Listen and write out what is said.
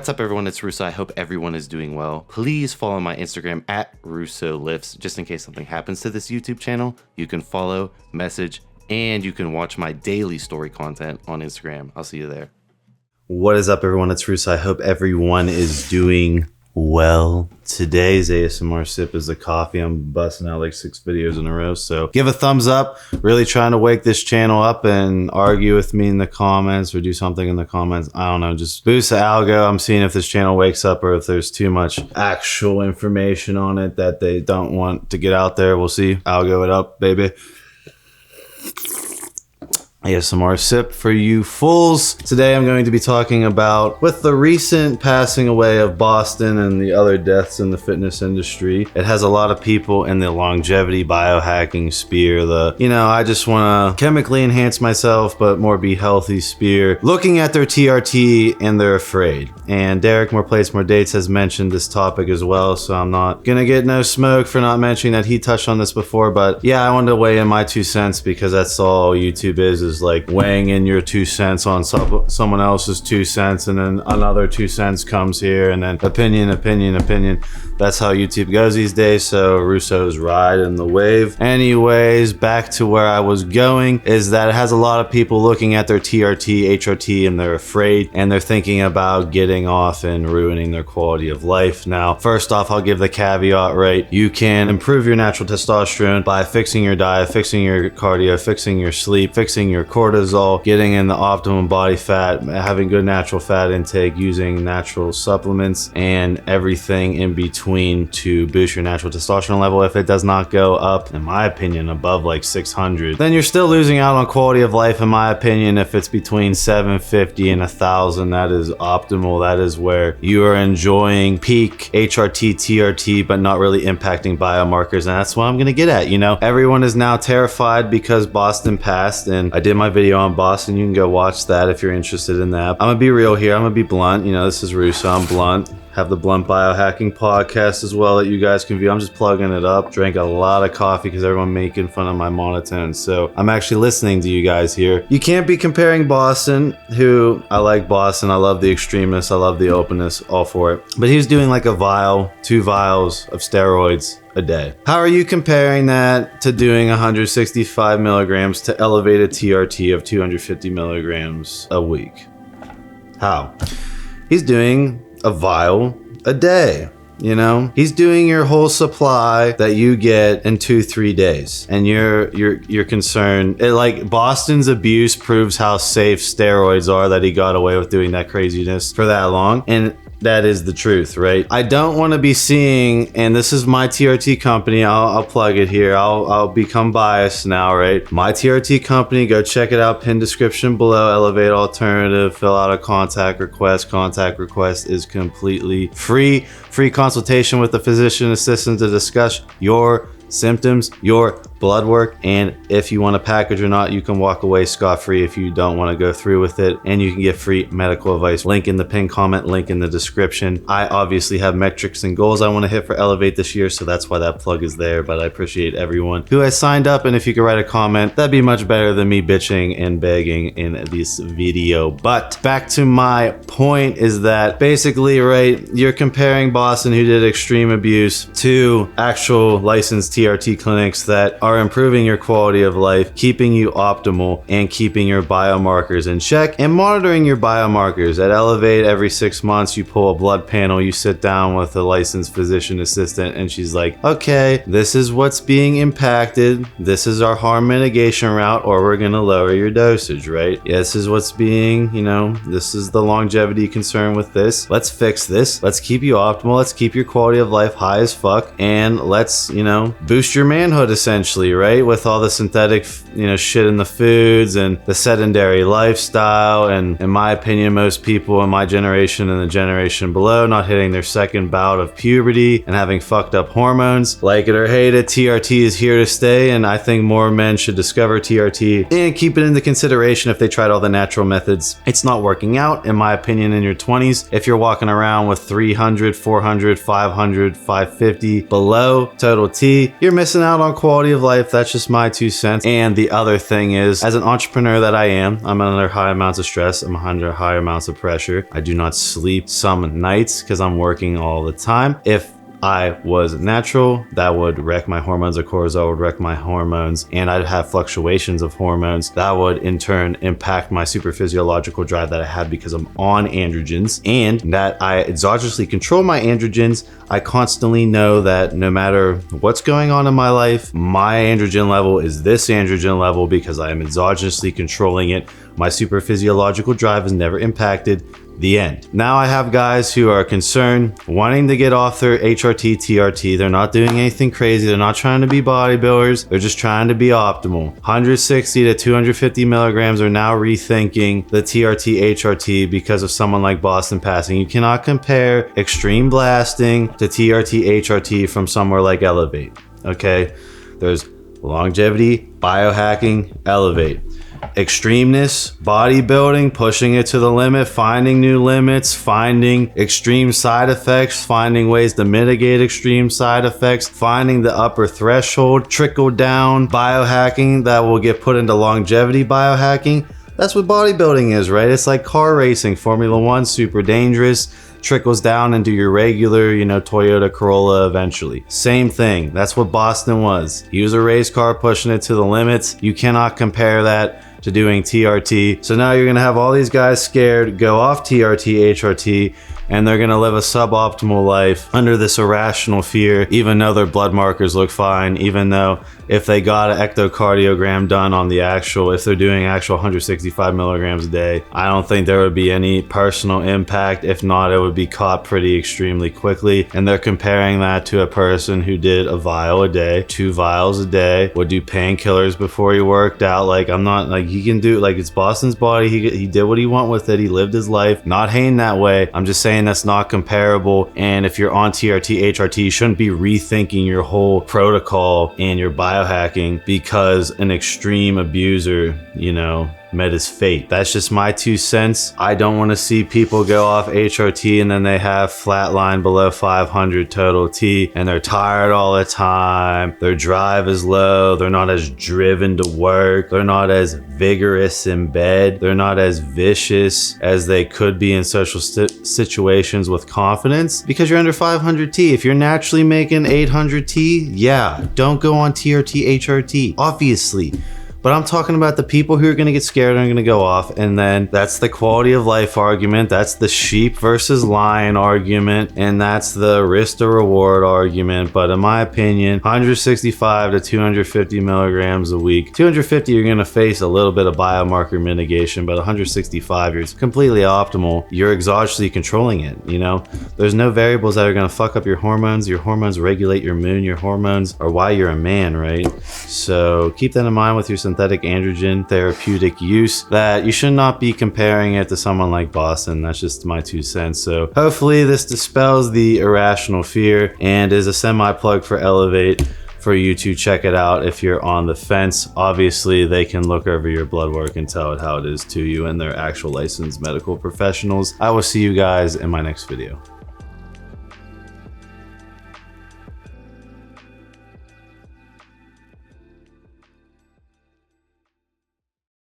What's up, everyone? It's Russo. I hope everyone is doing well. Please follow my Instagram at Russo Lifts, just in case something happens to this YouTube channel. You can follow, message, and you can watch my daily story content on Instagram. I'll see you there. What is up, everyone? It's Russo. I hope everyone is doing well. Today's ASMR sip is the coffee. I'm busting out like 6 videos in a row, so give a thumbs up. Really trying to wake this channel up and argue with me in the comments or do something in the comments. I don't know, just boost the algo. I'm seeing if this channel wakes up or if there's too much actual information on it that they don't want to get out there. We'll see. Algo it up, baby. ASMR sip for you fools. Today I'm going to be talking about, with the recent passing away of Bostin and the other deaths in the fitness industry, it has a lot of people in the longevity biohacking sphere, I just want to chemically enhance myself but more be healthy sphere, looking at their TRT and they're afraid. And Derek, More Plates, More Dates has mentioned this topic as well, so I'm not gonna get no smoke for not mentioning that he touched on this before, but yeah, I wanted to weigh in my 2 cents because that's all YouTube is like weighing in your 2 cents on someone else's 2 cents, and then another 2 cents comes here, and then opinion. That's how YouTube goes these days, so Russo's riding the wave. Anyways, back to where I was going, is that it has a lot of people looking at their TRT, HRT, and they're afraid, and they're thinking about getting off and ruining their quality of life. Now, first off, I'll give the caveat, right? You can improve your natural testosterone by fixing your diet, fixing your cardio, fixing your sleep, fixing your cortisol, getting in the optimum body fat, having good natural fat intake, using natural supplements, and everything in between to boost your natural testosterone level. If it does not go up, in my opinion, above like 600, then you're still losing out on quality of life, in my opinion. If it's between 750 and 1,000, that is optimal. That is where you are enjoying peak HRT, TRT, but not really impacting biomarkers, and that's what I'm gonna get at. Everyone is now terrified because Bostin passed, and I did my video on Bostin. You can go watch that if you're interested in that. I'm gonna be real here. I'm gonna be blunt. This is Russo. I'm blunt. Have the Blunt Biohacking podcast as well that you guys can view. I'm just plugging it up. Drank a lot of coffee because everyone making fun of my monotone, so I'm actually listening to you guys here. You can't be comparing Bostin, who I like Bostin. I love the extremeness. I love the openness, all for it. But he was doing like a vial, 2 vials of steroids a day. How are you comparing that to doing 165 milligrams to elevated TRT of 250 milligrams a week? How? He's doing a vial a day. He's doing your whole supply that you get in 2-3 days, and you're concerned. Like, Bostin's abuse proves how safe steroids are, that he got away with doing that craziness for that long, and that is the truth, right? I don't want to be seeing, and this is my TRT company, I'll plug it here, I'll become biased now, right? My TRT company, go check it out, pinned description below, Elevate Alternative, fill out a contact request. Contact request is completely free consultation with a physician assistant to discuss your symptoms, your blood work, and if you want a package or not. You can walk away scot-free if you don't want to go through with it, and you can get free medical advice. Link in the pinned comment, link in the description. I obviously have metrics and goals I want to hit for Elevate this year, so that's why that plug is there, but I appreciate everyone who has signed up, and if you could write a comment, that'd be much better than me bitching and begging in this video. But back to my point, is that basically, right, you're comparing Bostin, who did extreme abuse, to actual licensed TRT clinics that are improving your quality of life, keeping you optimal, and keeping your biomarkers in check, and monitoring your biomarkers. At Elevate, every 6 months, you pull a blood panel, you sit down with a licensed physician assistant, and she's like, okay, this is what's being impacted, this is our harm mitigation route, or we're gonna lower your dosage, right? This is what's being, this is the longevity concern with this. Let's fix this. Let's keep you optimal. Let's keep your quality of life high as fuck, and let's, boost your manhood, essentially, right? With all the synthetic, shit in the foods and the sedentary lifestyle, and in my opinion, most people in my generation and the generation below not hitting their second bout of puberty and having fucked up hormones. Like it or hate it, TRT is here to stay, and I think more men should discover TRT and keep it into consideration if they tried all the natural methods. It's not working out, in my opinion, in your 20s. If you're walking around with 300, 400, 500, 550 below total T, you're missing out on quality of life. That's just my 2 cents. And the other thing is, as an entrepreneur that I am, I'm under high amounts of stress. I'm under high amounts of pressure. I do not sleep some nights because I'm working all the time. If I was natural, that would wreck my hormones, or cortisol would wreck my hormones, and I'd have fluctuations of hormones that would in turn impact my super physiological drive that I had because I'm on androgens, and that I exogenously control my androgens. I constantly know that no matter what's going on in my life, my androgen level is this androgen level because I am exogenously controlling it. My super physiological drive is never impacted. The end. Now I have guys who are concerned, wanting to get off their HRT, TRT. They're not doing anything crazy. They're not trying to be bodybuilders. They're just trying to be optimal. 160 to 250 milligrams are now rethinking the TRT, HRT because of someone like Bostin passing. You cannot compare extreme blasting to TRT, HRT from somewhere like Elevate. Okay? There's longevity, biohacking, Elevate. Extremeness, bodybuilding, pushing it to the limit, finding new limits, finding extreme side effects, finding ways to mitigate extreme side effects, finding the upper threshold, trickle down biohacking that will get put into longevity biohacking. That's what bodybuilding is, right? It's like car racing, Formula One, super dangerous, trickles down into your regular, Toyota Corolla eventually. Same thing. That's what Bostin was. He was a race car pushing it to the limits. You cannot compare that to doing TRT. So now you're gonna have all these guys scared, go off TRT, HRT, and they're gonna live a suboptimal life under this irrational fear, even though their blood markers look fine, even though if they got an echocardiogram done on the if they're doing actual 165 milligrams a day, I don't think there would be any personal impact. If not, it would be caught pretty extremely quickly. And they're comparing that to a person who did a vial a day, 2 vials a day, would do painkillers before he worked out. Like, I'm not like, he can do, like, it's Bostin's body. He did what he wanted with it. He lived his life. Not hating that way. I'm just saying that's not comparable. And if you're on TRT, HRT, you shouldn't be rethinking your whole protocol and your biohacking because an extreme abuser, met his fate. That's just my 2 cents. I don't want to see people go off HRT and then they have flatline below 500 total T and they're tired all the time. Their drive is low. They're not as driven to work. They're not as vigorous in bed. They're not as vicious as they could be in social situations with confidence because you're under 500 T. If you're naturally making 800 T, yeah, don't go on TRT, HRT, obviously. But I'm talking about the people who are going to get scared and are going to go off. And then that's the quality of life argument. That's the sheep versus lion argument. And that's the risk to reward argument. But in my opinion, 165 to 250 milligrams a week. 250, you're going to face a little bit of biomarker mitigation. But 165, you're completely optimal. You're exogenously controlling it. There's no variables that are going to fuck up your hormones. Your hormones regulate your mood. Your hormones are why you're a man, right? So keep that in mind with your synthetic androgen therapeutic use, that you should not be comparing it to someone like Bostin. That's just my 2 cents. So hopefully this dispels the irrational fear and is a semi-plug for Elevate for you to check it out if you're on the fence. Obviously, they can look over your blood work and tell it how it is to you, and they're actual licensed medical professionals. I will see you guys in my next video.